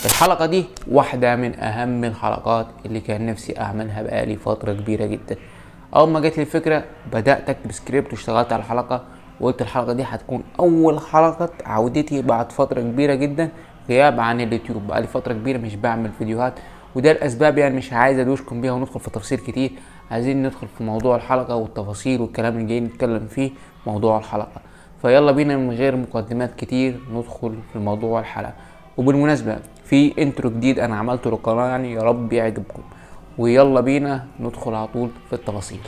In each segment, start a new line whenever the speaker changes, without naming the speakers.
الحلقة دي واحدة من أهم الحلقات اللي كان نفسي أعملها بقالي فترة كبيرة جدا. أول ما جات لي الفكرة بدأت أكتب سكريبت واشتغلت على الحلقة، وقلت الحلقة دي هتكون أول حلقة عودتي بعد فترة كبيرة جدا غياب عن اليوتيوب. بقالي فترة كبيرة مش بعمل فيديوهات، وده الأسباب يعني مش عايز أدوشكم بيها وندخل في تفاصيل كتير. عايزين ندخل في موضوع الحلقة والتفاصيل والكلام اللي جايين نتكلم فيه موضوع الحلقة. فيلا بينا من غير مقدمات كتير ندخل في موضوع الحلقة. وبالمناسبة في انترو جديد انا عملته للقناة، يعني يا رب يعجبكم. ويلا بينا ندخل على طول في التفاصيل.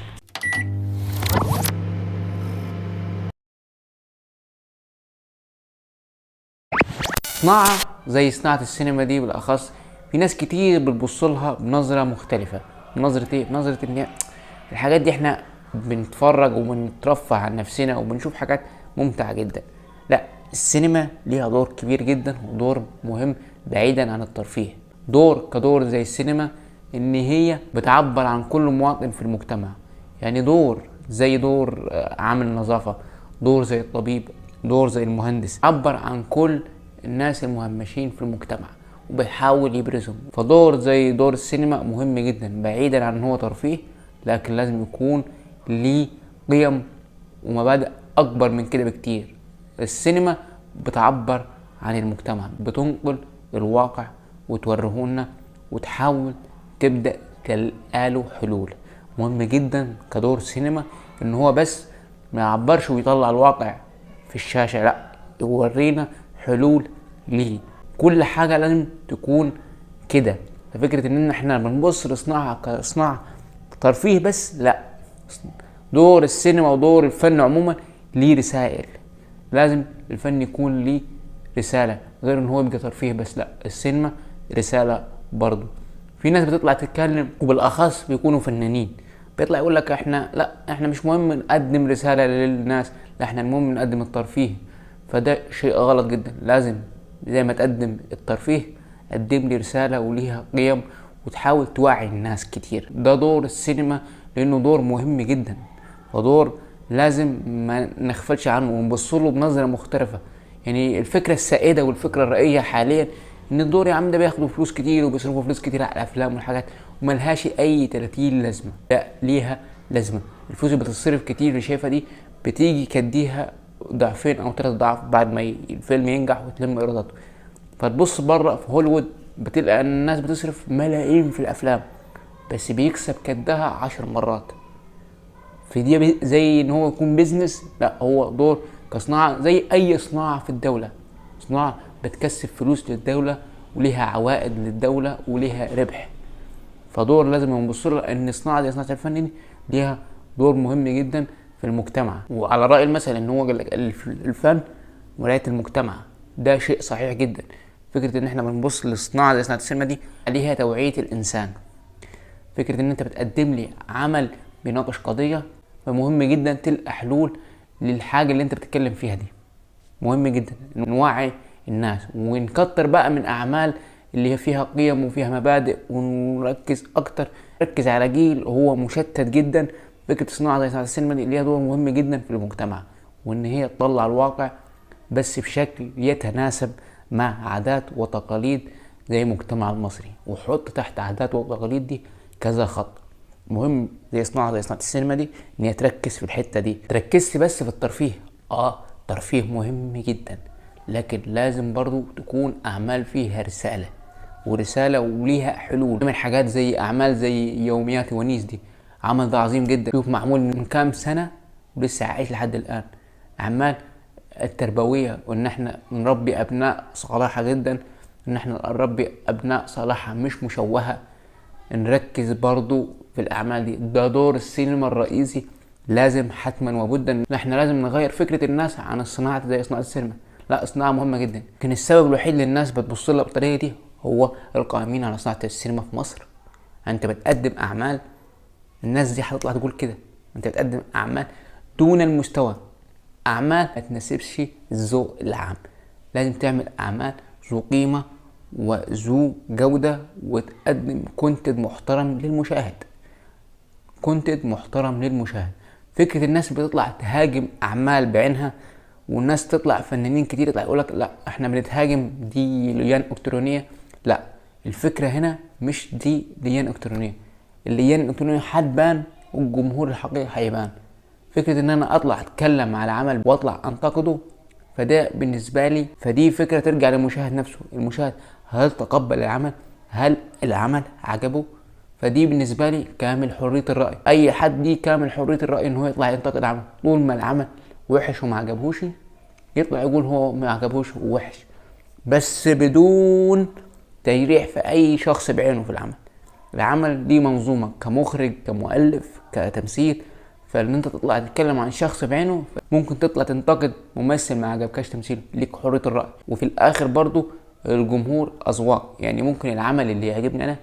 صناعة زي صناعة السينما دي بالاخص في ناس كتير بتبص لها بنظرة مختلفة. بنظرة ايه؟ بنظرة ان الحاجات دي احنا بنتفرج وبنترفع عن نفسنا وبنشوف حاجات ممتعة جدا. لا، السينما ليها دور كبير جدا ودور مهم بعيدا عن الترفيه. كدور زي السينما ان هي بتعبر عن كل مواطن في المجتمع. يعني دور زي دور عامل نظافة، دور زي الطبيب، دور زي المهندس، عبر عن كل الناس المهمشين في المجتمع وبيحاول يبرزهم. فدور زي دور السينما مهم جدا بعيدا عن ان هو ترفيه، لكن لازم يكون ليه قيم ومبادئ اكبر من كده بكتير. السينما بتعبر عن المجتمع، بتنقل الواقع وتوريهولنا وتحاول تبدأ تلقاله حلول. مهم جدا كدور سينما ان هو بس ما يعبرش ويطلع الواقع في الشاشة، لا، يورينا حلول ليه. كل حاجة لازم تكون كده. ففكرة ان احنا بنبص لصناعة كصناعة ترفيه بس، لا، دور السينما ودور الفن عموما ليه رسائل. لازم الفن يكون ليه رسالة غير ان هو يبقى ترفيه بس. لا، السينما رسالة برضو. في ناس بتطلع تتكلم وبالاخص بيكونوا فنانين، بيطلع يقول لك احنا مش مهم نقدم رسالة للناس، لا، احنا المهم نقدم الترفيه. فده شيء غلط جدا. لازم زي ما تقدم الترفيه قدم لي رسالة وليها قيم وتحاول توعي الناس كتير. ده دور السينما لانه دور مهم جدا، ودور لازم ما نغفلش عنه ونبص له بنظرة مختلفة. يعني الفكرة السائدة والفكرة الرئيسية حاليا ان الدور يا عم ده بياخدوا فلوس كتير وبيصرفوا فلوس كتير على الافلام والحاجات وملهاش اي 30 لازمة. لا، ليها لازمة. الفلوس اللي بتصرف كتير اللي شايفها دي بتيجي كديها ضعفين او 3 ضعف بعد ما الفيلم ينجح وتلم ايراداته. فتبص بره في هوليوود بتلقى ان الناس بتصرف ملايين في الافلام بس بيكسب كدها 10 مرات. في دي زي ان هو يكون بيزنس؟ لا، هو دور كصناعة زي اي صناعة في الدولة. صناعة بتكسب فلوس للدولة وليها عوائد للدولة وليها ربح. فدور لازم نبص له ان الصناعة دي صناعة الفن دي ليها دور مهم جدا في المجتمع. وعلى رأي المثل ان هو الفن مراية المجتمع. ده شيء صحيح جدا. فكرة ان احنا بنبص للصناعة زي صناعة السينما دي عليها توعية الانسان. فكرة ان انت بتقدم لي عمل بيناقش قضية، فمهم جدا تلقى حلول للحاجة اللي انت بتتكلم فيها دي. مهم جدا نوعي الناس ونكتر بقى من اعمال اللي هي فيها قيم وفيها مبادئ، ونركز اكتر، نركز على جيل هو مشتت جدا. فكرة صناعة زي صناعة السينما دي ليها دور مهم جدا في المجتمع، وان هي تطلع الواقع بس بشكل يتناسب مع عادات وتقاليد زي المجتمع المصري. وحط تحت عادات وتقاليد دي كذا خط. مهم زي صناعة السينما دي ان هي تركز في الحتة دي، تركزش بس في الترفيه. ترفيه مهم جدا، لكن لازم برضو تكون اعمال فيها رسالة وليها حلول. من حاجات زي اعمال زي يوميات ونيس دي، عمل ده عظيم جدا. شوف معمول من كام سنة ولسه عايش لحد الان. اعمال التربوية وان احنا نربي ابناء صالحة جدا، ان احنا نربي ابناء صالحة مش مشوهة. نركز برضو في الاعمال دي. ده دور السينما الرئيسي. لازم حتما وبدا ان احنا لازم نغير فكرة الناس عن الصناعة زي صناعة السينما. لا، صناعة مهمة جدا، لكن السبب الوحيد للناس بتبص لها بالطريقة دي هو القائمين على صناعة السينما في مصر. انت بتقدم اعمال، الناس دي هتطلع تقول كده، انت بتقدم اعمال دون المستوى، اعمال ما تناسبش الذوق العام. لازم تعمل اعمال ذو قيمة وذو جودة وتقدم كونتنت محترم للمشاهد. فكرة الناس بتطلع تهاجم اعمال بعينها، والناس تطلع فنانين كتير يطلع يقولك لا احنا بنتهاجم، دي لجان الكترونية لا، الفكرة هنا مش دي لجان الكترونية. اللجان الالكترونية هتبان والجمهور الحقيقي هيبان. فكرة ان انا اطلع اتكلم على عمل واطلع انتقده، فده بالنسبة لي فدي فكرة ترجع للمشاهد نفسه. المشاهد هل تقبل العمل؟ هل العمل عجبه؟ فدي بالنسبة لي كامل حرية الرأي. اي حد دي كامل حرية الرأي ان هو يطلع ينتقد عمل، طول ما العمل وحش وما عجبوش يطلع يقول هو ما عجبوش ووحش، بس بدون تجريح في اي شخص بعينه في العمل. العمل دي منظومة، كمخرج كمؤلف كتمثيل، فان انت تطلع تتكلم عن شخص بعينه، ممكن تطلع تنتقد ممثل ما عجبكش تمثيله، ليك حرية الرأي. وفي الاخر برضو الجمهور اذواق، يعني ممكن العمل اللي يعجبني انا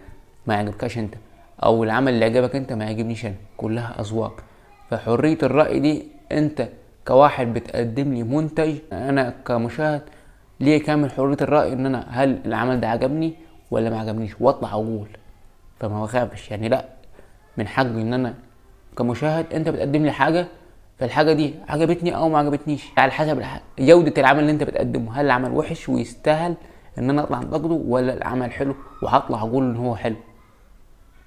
ما يعجبكش انت، او العمل اللي يعجبك انت ما يعجبنيش انا، كلها اذواق. فحرية الرأي دي انت كواحد بتقدم لي منتج، انا كمشاهد ليه كامل حرية الرأي ان انا هل العمل ده عجبني ولا ما عجبنيش، واطلع اقول. فما بخافش يعني، لا، من حقي ان انا كمشاهد انت بتقدم لي حاجة، فالحاجة دي عجبتني او ما عجبتنيش على حسب جودة العمل اللي انت بتقدمه. هل العمل وحش ويستاهل ان انا اطلع انتقده، ولا العمل حلو وهطلع اقول ان هو حلو؟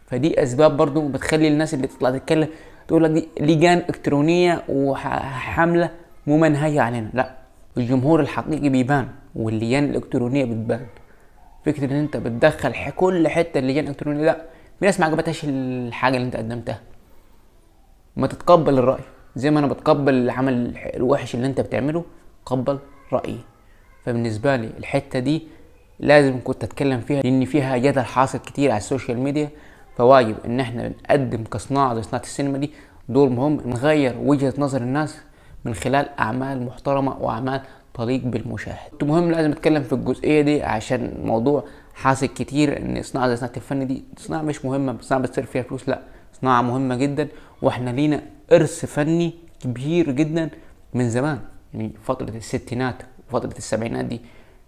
فدي اسباب برضو بتخلي الناس اللي تطلع تتكلم تقول لك دي لجان الكترونية وحملة ممنهجة علينا. لا، الجمهور الحقيقي بيبان واللجان الالكترونية بتبان. فكرة ان انت بتدخل كل حتة اللجان الالكترونية، لا، في ناس ما عجبتهاش الحاجة اللي انت قدمتها، ما تتقبل الرأي زي ما انا بتقبل العمل الوحش اللي انت بتعمله، قبل رأيي. فبالنسبة لي الحتة دي لازم كنت اتكلم فيها، لان فيها جدل حاصل كتير على السوشيال ميديا. فواجب ان احنا نقدم كصناعة زي صناعة السينما دي دور مهم، نغير وجهة نظر الناس من خلال اعمال محترمة واعمال تليق بالمشاهد. مهم لازم اتكلم في الجزئية دي عشان موضوع حاصل كتير ان صناعة زي صناعة الفن دي صناعة مش مهمة، صناعة بتصير فيها فلوس. لا، صناعة مهمة جدا، واحنا لينا ارث فني كبير جدا من زمان. يعني فترة الستينات وفترة السبعينات دي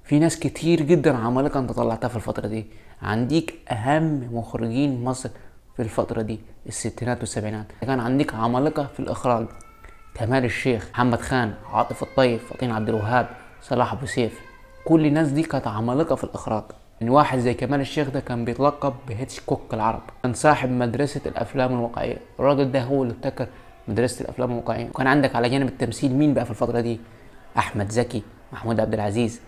في ناس كتير جدا عمالقة انت طلعتها في الفترة دي. عنديك اهم مخرجين مصر في الفترة دي الستينات والسبعينات، كان عندك عمالقة في الاخراج، كمال الشيخ، محمد خان، عاطف الطيب، فطين عبد الوهاب، صلاح ابو سيف. كل الناس دي كانت عمالقة في الاخراج. يعني واحد زي كمال الشيخ ده كان بيتلقب بهيتشكوك العرب، كان صاحب مدرسة الافلام الواقعية. الراجل ده هو اللي ابتكر مدرسة الافلام الواقعية. وكان عندك على جانب التمثيل مين بقى في الفترة دي؟ احمد زكي، محمود عبد العزيز،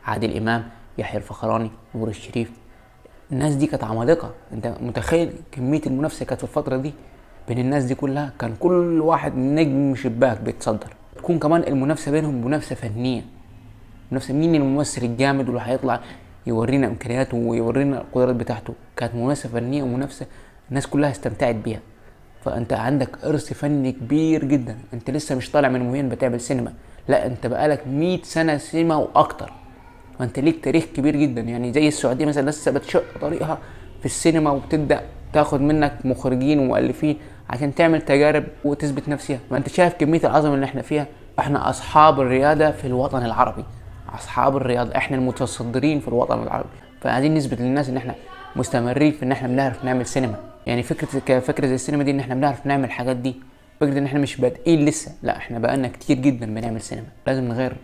عادل امام، يحيى الفخراني، نور الشريف. الناس دي كانت عمالقة. انت متخيل كمية المنافسة كانت في الفترة دي بين الناس دي كلها؟ كان كل واحد نجم شباك بيتصدر. تكون كمان المنافسة بينهم منافسة فنية، منافسة مين الممثل الجامد واللي هيطلع يورينا امكانياته ويورينا القدرات بتاعته. كانت منافسة فنية ومنافسة الناس كلها استمتعت بيها. فانت عندك ارث فني كبير جدا. انت لسه مش طالع من مهين بتعمل سينما، لا، انت بقالك 100 سنة سينما واكتر، وانت ليك تاريخ كبير جدا. يعني زي السعودية مثلا لسه بتشق طريقها في السينما، وبتبدأ تاخد منك مخرجين ومؤلفين عشان تعمل تجارب وتثبت نفسها. فانت شايف كمية العظمة اللي احنا فيها. احنا اصحاب الريادة في الوطن العربي، اصحاب الرياضة، احنا المتصدرين في الوطن العربي. فعايزين نثبت للناس ان احنا مستمرين في ان احنا بنعرف نعمل سينما. يعني فكرة زي السينما دي ان احنا بنعرف نعمل الحاجات دي. فكرة ان احنا مش بادئين لسه، لا، احنا بقالنا كتير جدا بنعمل سينما. لازم نغير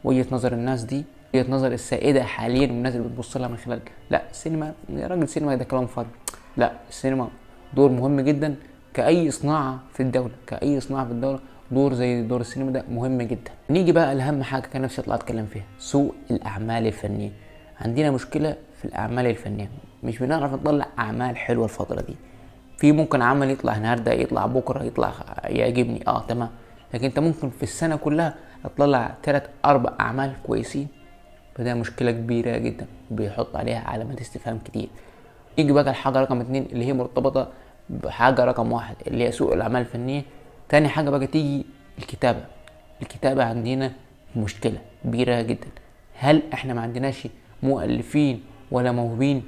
وجهة نظر الناس دي، وجهة نظر السائدة حاليا والناس اللي بتبص لها من خلال لا السينما يا راجل السينما ده كلام فاضي. لا، السينما دور مهم جدا كأي صناعة في الدولة، كأي صناعة في الدولة دور زي دور السينما ده مهم جدا. نيجي بقى لأهم حاجة كان نفسي اطلع اتكلم فيها، سوق الأعمال الفنية. عندنا مشكلة في الأعمال الفنية، مش بنعرف نطلع أعمال حلوة الفترة دي. في ممكن عمل يطلع النهارده يطلع بكرة يطلع يعجبني، تمام، لكن انت ممكن في السنة كلها تطلع 3-4 أعمال كويسين. فده مشكلة كبيرة جدا بيحط عليها علامات استفهام كتير. يجي بقى الحاجة رقم 2 اللي هي مرتبطة بحاجة رقم 1 اللي هي سوق الأعمال الفنية. تاني حاجة بقى تيجي الكتابة. الكتابة عندنا مشكلة كبيرة جدا. هل احنا ما عندناش مؤلفين ولا موهوبين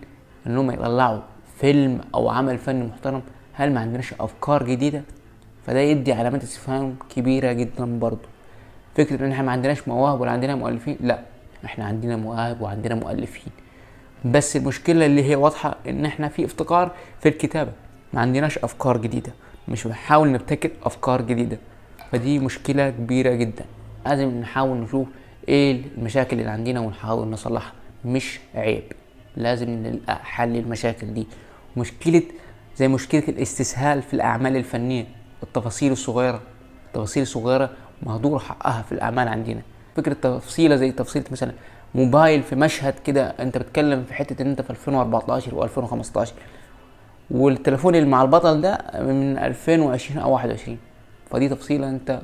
انهم يطلعوا فيلم او عمل فني محترم؟ هل ما عندناش افكار جديدة؟ فده يدي علامات استفهام كبيرة جدا برضو. فكرة ان احنا ما عندناش مواهب ولا عندنا مؤلفين، لا، احنا عندنا مواهب وعندنا مؤلفين، بس المشكلة اللي هي واضحة ان احنا في افتقار في الكتابة. ما عندناش افكار جديدة، مش بنحاول نبتكر افكار جديدة. فدي مشكلة كبيرة جدا. لازم نحاول نشوف ايه المشاكل اللي عندنا ونحاول نصلحها، مش عيب. لازم نلقى حل المشاكل دي. مشكلة زي مشكلة الاستسهال في الأعمال الفنية، التفاصيل الصغيرة مهدور حقها في الأعمال عندنا. فكرة تفصيلة زي تفصيلة مثلا موبايل في مشهد كده، انت بتتكلم في حتة ان انت في 2014 و2015، والتليفون اللي مع البطل ده من 2020 او 21، فدي تفصيلة انت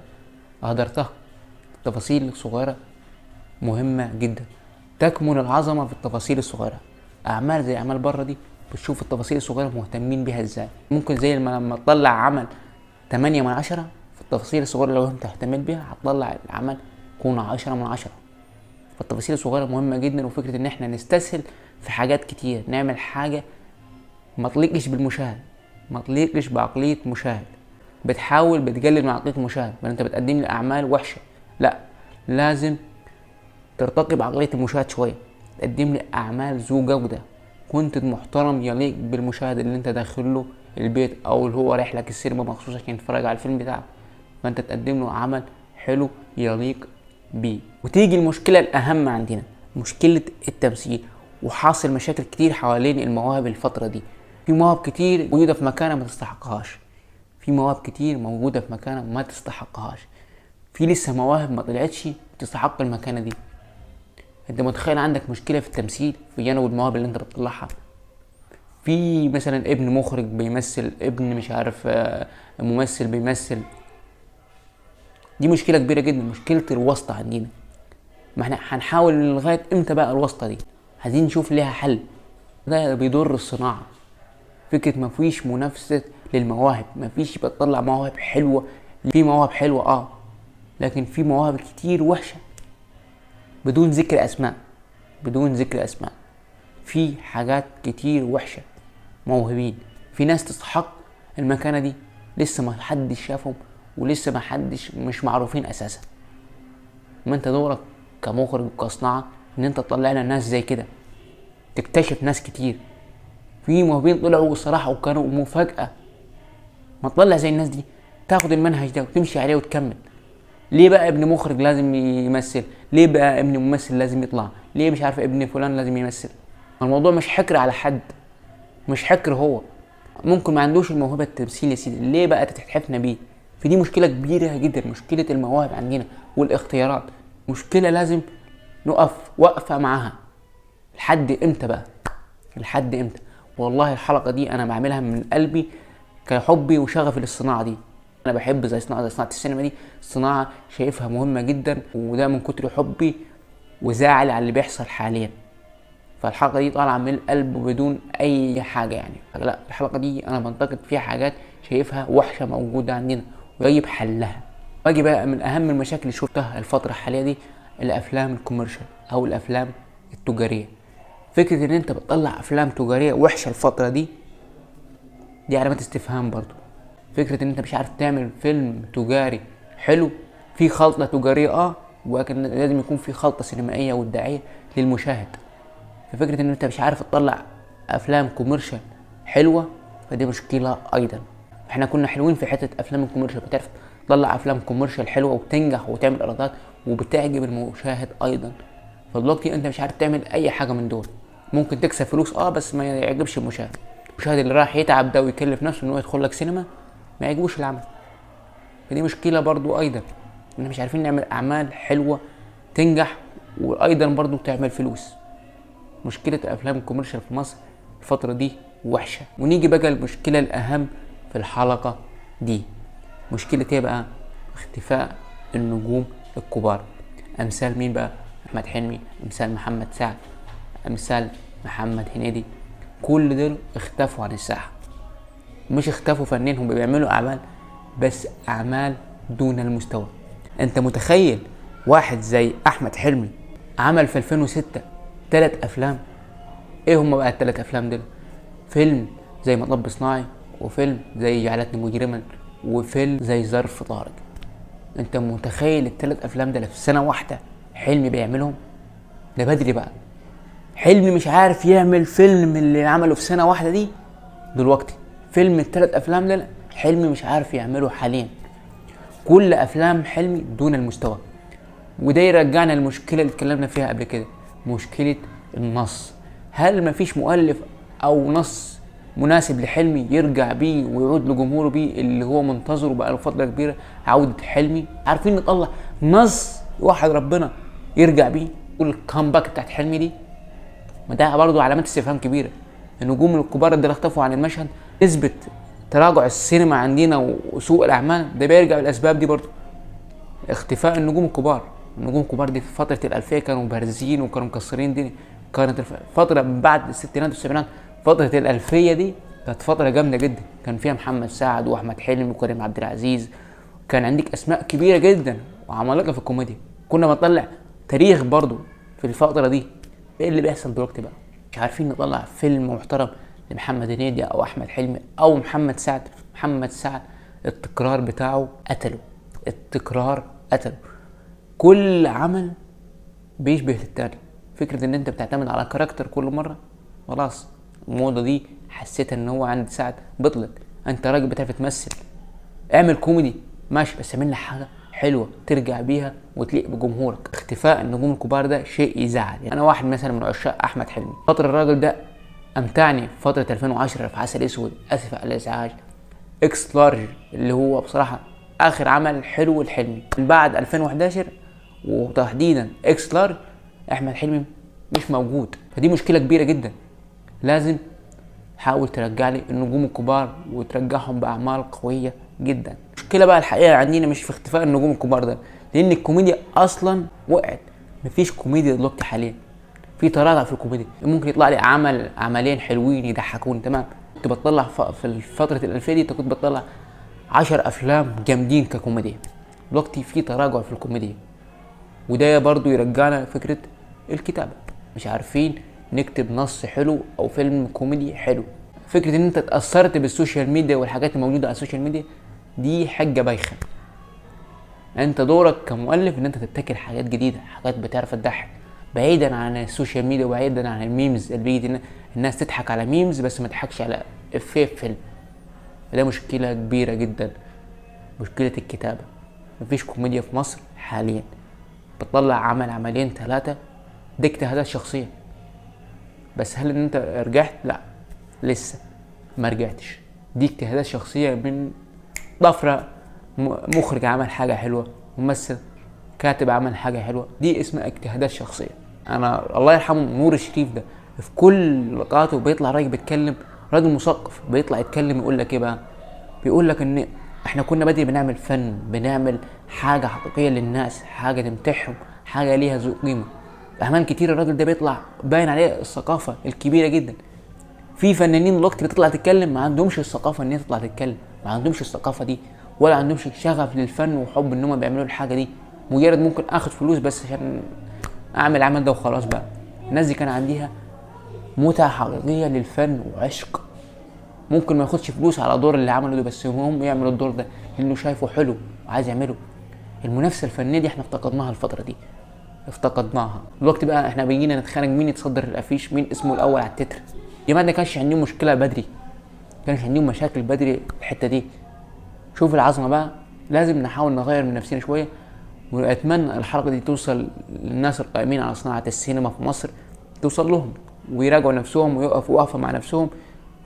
اهدرتها. التفاصيل الصغيرة مهمة جدا، تكمن العظمة في التفاصيل الصغيرة. اعمال زي اعمال بره دي بتشوف التفاصيل الصغيرة مهتمين بيها ازاي. ممكن زي لما تطلع عمل 8/10 في التفاصيل الصغيرة، لو انت اهتميت بيها هتطلع العمل يكون 10/10. فالتفاصيل الصغيرة مهمة جدا. وفكرة ان احنا نستسهل في حاجات كتير، نعمل حاجة ما تليقش بالمشاهد، ما تليقش بعقلية مشاهد، بتقلل من عقلية المشاهد، فانت بتقدم لي اعمال وحشة. لا، لازم ترتقي بعقلية المشاهد شوية، تقدم لي اعمال ذو جودة، كنت محترم يليق بالمشاهد اللي انت داخله البيت او اللي هو رايح لك السينما مخصوص عشان يتفرج على الفيلم بتاعك. فانت تقدم له عمل حلو يليق بيه. وتيجي المشكلة الاهم عندنا، مشكلة التمثيل. وحاصل مشاكل كتير حوالين المواهب الفترة دي. في مواهب كتير موجودة في مكانة ما تستحقهاش، في مواهب كتير موجودة في مكانة ما تستحقهاش، في لسه مواهب ما طلعتش تستحق المكانة دي. انت متخيل عندك مشكلة في التمثيل في جانب المواهب اللي انت بتطلعها؟ في مثلا ابن مخرج بيمثل، ابن مش عارف ممثل بيمثل. دي مشكلة كبيرة جدا، مشكلة الواسطة عندنا. ما احنا هنحاول لغاية امتى بقى الواسطة دي؟ عايزين نشوف ليها حل. ده بيضر الصناعة. فكرة مفيش منافسة للمواهب، مفيش بتطلع مواهب حلوة. في مواهب حلوة لكن في مواهب كتير وحشة، بدون ذكر اسماء. في حاجات كتير وحشة، موهوبين، في ناس تستحق المكانة دي لسه ما حدش شافهم، ولسه ما حدش مش معروفين اساسا. ما انت دورك كمخرج وكصناعة ان انت تطلع لنا ناس زي كده، تكتشف ناس كتير. في موهوبين طلعوا الصراحة وكانوا مفاجأة. ما تطلع زي الناس دي، تاخد المنهج ده وتمشي عليه وتكمل. ليه بقى ابن مخرج لازم يمثل؟ ليه بقى ابن ممثل لازم يطلع؟ ليه مش عارف ابن فلان لازم يمثل؟ الموضوع مش حكر على حد، مش حكر. هو ممكن ما عندوش الموهبة التمثيل يا سيدي، ليه بقى تتحفنا بيه؟ في دي مشكلة كبيرة جدا، مشكلة المواهب عندنا والاختيارات. مشكلة لازم نقف وقفة معاها. لحد امتى؟ والله الحلقة دي انا بعملها من قلبي كحبي وشغفي للصناعة دي. انا بحب زي صناعة السينما دي، صناعة شايفها مهمة جدا، وده من كتر حبي وزعل على اللي بيحصل حاليا. فالحلقة دي طالعة من القلب بدون اي حاجة يعني. لا، الحلقة دي انا بنتقد فيها حاجات شايفها وحشة موجودة عندنا ويجب حلها. واجي بقى من اهم المشاكل اللي شفتها الفترة الحالية دي، الافلام الكوميرشال او الافلام التجارية. فكرة ان انت بتطلع افلام تجارية وحشة الفترة دي علامة استفهام برضو. فكرة ان انت مش عارف تعمل فيلم تجاري حلو، في خلطة تجارية ولكن لازم يكون في خلطة سينمائية وابداعية للمشاهد. ففكرة ان انت مش عارف تطلع افلام كوميرشال حلوة، فدي مشكلة ايضا. احنا كنا حلوين في حتة افلام الكوميرشال، بتعرف تطلع افلام كوميرشال حلوة وبتنجح وتعمل ايرادات وبتعجب المشاهد ايضا. فدلوقتي انت مش عارف تعمل اي حاجة من دول. ممكن تكسب فلوس بس ما يعجبش المشاهد اللي راح يتعب ده ويكلف نفسه انه يدخل لك سينما ما يعجبوش العمل. فدي مشكلة برضو ايضا، ان مش عارفين نعمل اعمال حلوة تنجح وايضا برضو تعمل فلوس. مشكلة الافلام الكوميرشال في مصر الفترة دي وحشة. ونيجي بقى المشكلة الاهم في الحلقة دي، مشكلة ايه بقى؟ اختفاء النجوم الكبار. امثال مين بقى؟ احمد حلمي، امثال محمد سعد، امثال محمد هنيدي. كل دول اختفوا عن الساحة. مش اختفوا فنيا، هم بيعملوا اعمال بس اعمال دون المستوى. انت متخيل واحد زي احمد حلمي عمل في 2006 3 افلام؟ ايه هم بقى ال3 افلام دول؟ فيلم زي مطب صناعي، وفيلم زي جعلتني مجرما، وفيلم زي ظرف طارق. انت متخيل ال3 افلام دول في سنة واحدة حلمي بيعملهم؟ ده بدري بقى. حلمي مش عارف يعمل فيلم اللي عمله في سنة واحدة دي دلوقتي. فيلم ال3 افلام دول حلمي مش عارف يعمله حاليا. كل افلام حلمي دون المستوى. وده يرجعنا للمشكلة اللي اتكلمنا فيها قبل كده، مشكلة النص. هل مفيش مؤلف او نص مناسب لحلمي يرجع بيه ويعود لجمهوره بيه اللي هو منتظره بقاله فتره كبيره؟ عوده حلمي. عارفين نطلع نص واحد ربنا يرجع بيه والكامباك بتاعت حلمي دي؟ ما ده برضه علامات استفهام كبيره. النجوم الكبار اللي اختفوا عن المشهد، نسبه تراجع السينما عندنا وسوء الاعمال ده بيرجع للاسباب دي برضه. اختفاء النجوم الكبار. النجوم الكبار دي في فتره الالفيه كانوا بارزين وكانوا مكسرين الدنيا. كانت الفتره من بعد الستينات والسبعينات، فتره الالفيه دي كانت فتره جامده جدا. كان فيها محمد سعد واحمد حلمي وكريم عبد العزيز. كان عندك اسماء كبيره جدا وعمالقه في الكوميديا. كنا بنطلع تاريخ برضه في الفتره دي. ايه اللي بيحصل دلوقتي بقى؟ مش عارفين نطلع فيلم محترم لمحمد هنيدي او احمد حلمي او محمد سعد. محمد سعد التكرار بتاعه قتله. التكرار قتله. كل عمل بيشبه للتاني. فكرة ان انت بتعتمد على كاركتر كل مرة، خلاص الموضة دي حسيت ان هو عند سعد بطلت. انت راجل بتعرف تمثل، اعمل كوميدي ماشي، بس اعمل لك حاجة حلوة ترجع بيها وتليق بجمهورك. اختفاء النجوم الكبار ده شيء يزعل. يعني انا واحد مثلا من عشاق احمد حلمي. فترة الراجل ده امتعني في فترة 2010 في عسل اسود، اسف على الازعاج، اكس لارج اللي هو بصراحة اخر عمل حلو لحلمي. من بعد 2011 وتحديدا اكس لارج احمد حلمي مش موجود. فدي مشكلة كبيرة جدا. لازم حاول ترجع لي النجوم الكبار وترجعهم باعمال قوية جدا. المشكلة بقى الحقيقة عندنا مش في اختفاء النجوم الكبار ده، لان الكوميديا اصلا وقعت. مفيش كوميديا دلوقتي حاليا. في تراجع في الكوميديا. ممكن يطلع لي عملين حلوين يضحكوني تمام. كنت بطلع في فترة الالفية دي كنت بطلع 10 افلام جامدين ككوميديا. دلوقتي في تراجع في الكوميديا، وده برضو يرجعنا فكرة الكتابة. مش عارفين نكتب نص حلو او فيلم كوميدي حلو. فكرة ان انت اتأثرت بالسوشيال ميديا والحاجات الموجودة على السوشيال ميديا دي حاجة بايخة. انت دورك كمؤلف ان انت تبتكر حاجات جديدة، حاجات بتعرف تضحك بعيدا عن السوشيال ميديا وبعيدا عن الميمز اللي بيجي الناس تضحك على ميمز بس ما تضحكش على افيه في فيلم. ده مشكلة كبيرة جدا. مشكلة الكتابة. مفيش كوميديا في مصر حاليا. بتطلع عملين 3 دي اجتهادات شخصية. بس هل ان انت رجعت؟ لا، لسه ما رجعتش. دي اجتهادات شخصية من ضفرة مخرج عمل حاجة حلوة، ممثل كاتب عمل حاجة حلوة، دي اسمها اجتهادات شخصية. انا الله يرحمه نور الشريف ده في كل لقاءاته بيطلع راجل بيتكلم، راجل مثقف بيطلع يتكلم يقول لك ايه بقى؟ بيقول لك ان احنا كنا بدري بنعمل فن، بنعمل حاجة حقيقية للناس، حاجة تمتعهم، حاجة ليها ذو قيمة. اعمال كتير الراجل ده بيطلع باين عليه الثقافة الكبيرة جدا. في فنانين دلوقتي بتطلع تتكلم ما عندهمش الثقافة ان هي تطلع تتكلم، ما عندهمش الثقافة دي ولا عندهمش شغف للفن وحب ان هم بيعملوا الحاجة دي. مجرد ممكن اخد فلوس بس عشان اعمل عمل ده وخلاص بقى. الناس دي كان عندها متعة حقيقية للفن وعشق. ممكن ما ياخدش فلوس على دور اللي عمله ده، بس هم يعملوا الدور ده لانه شايفه حلو وعايز يعمله. المنافسة الفنية دي احنا افتقدناها الفترة دي، افتقدناها. دلوقتي بقى احنا بيجينا نتخانق مين يتصدر الافيش، مين اسمه الاول على التتر. جماعة ما كانش عندهم مشكلة بدري، كانش عندهم مشاكل بدري الحتة دي. شوف العظمة بقى. لازم نحاول نغير من نفسنا شوية، واتمنى الحلقة دي توصل للناس القائمين على صناعة السينما في مصر، توصل لهم ويراجعوا نفسهم ويقفوا وقفة مع نفسهم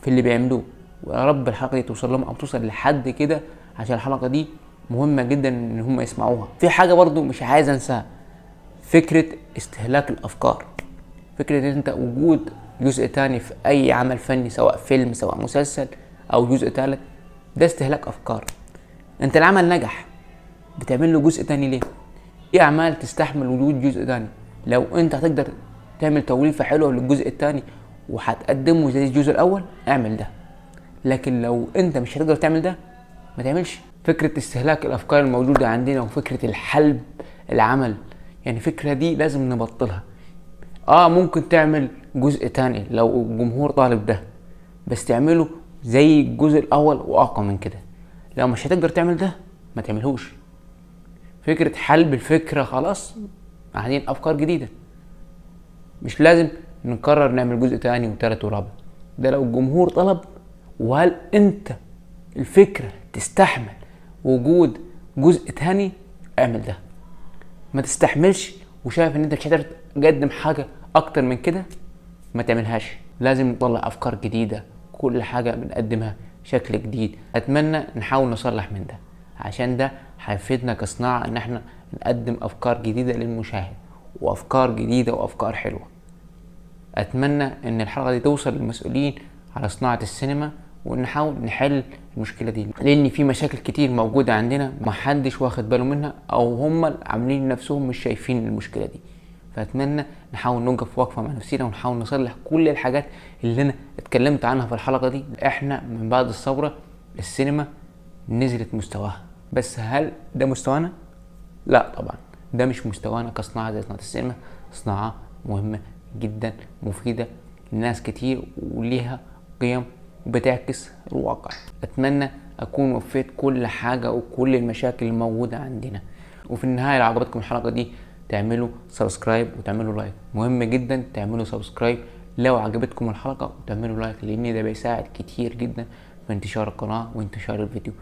في اللي بيعملوه. ويا رب الحلقة دي توصل لهم او توصل لحد كده، عشان الحلقة دي مهمة جدا ان هم يسمعوها. في حاجة برضو مش عايز انساها، فكرة استهلاك الافكار. فكرة ان انت وجود جزء تاني في اي عمل فني، سواء فيلم سواء مسلسل او جزء تالت، ده استهلاك افكار. انت العمل نجح بتعمل له جزء تاني ليه؟ في اعمال تستحمل وجود جزء تاني. لو انت هتقدر تعمل توليفة حلوة للجزء التاني وهتقدمه زي الجزء الاول، اعمل ده. لكن لو انت مش هتقدر تعمل ده، ما تعملش. فكرة استهلاك الافكار الموجودة عندنا وفكرة الحلب العمل، يعني فكرة دي لازم نبطلها. ممكن تعمل جزء تاني لو الجمهور طالب ده، بس تعمله زي الجزء الاول واقوى من كده. لو مش هتقدر تعمل ده، ما تعملهوش. فكرة حلب الفكرة خلاص، عايزين افكار جديدة. مش لازم نقرر نعمل جزء تاني وتالت ورابع. ده لو الجمهور طلب. وهل انت الفكرة تستحمل وجود جزء تاني؟ اعمل ده. ما تستحملش وشايف ان انت مش قادر تقدم حاجة اكتر من كده، ما تعملهاش. لازم نطلع افكار جديدة، كل حاجة بنقدمها شكل جديد. اتمنى نحاول نصلح من ده، عشان ده هيفيدنا كصناعة ان احنا نقدم افكار جديدة للمشاهد، وافكار جديدة وافكار حلوة. اتمنى ان الحلقة دي توصل للمسؤولين على صناعة السينما، ونحاول نحل المشكلة دي، لان في مشاكل كتير موجودة عندنا محدش واخد باله منها، او هم عاملين نفسهم مش شايفين المشكلة دي. فاتمنى نحاول نوقف وقفة مع نفسنا، ونحاول نصلح كل الحاجات اللي انا اتكلمت عنها في الحلقة دي. احنا من بعد الثورة السينما نزلت مستواها، بس هل ده مستوانا؟ لا طبعا، ده مش مستوانا كصناعة زي صناعة السينما. صناعة مهمة جدا، مفيدة لناس كتير، وليها قيم وبتعكس الواقع. اتمنى اكون وفيت كل حاجة وكل المشاكل الموجودة عندنا. وفي النهاية لو عجبتكم الحلقة دي تعملوا سبسكرايب وتعملوا لايك. مهم جدا تعملوا سبسكرايب لو عجبتكم الحلقة، وتعملوا لايك، لان ده بيساعد كتير جدا في انتشار القناة وانتشار الفيديو.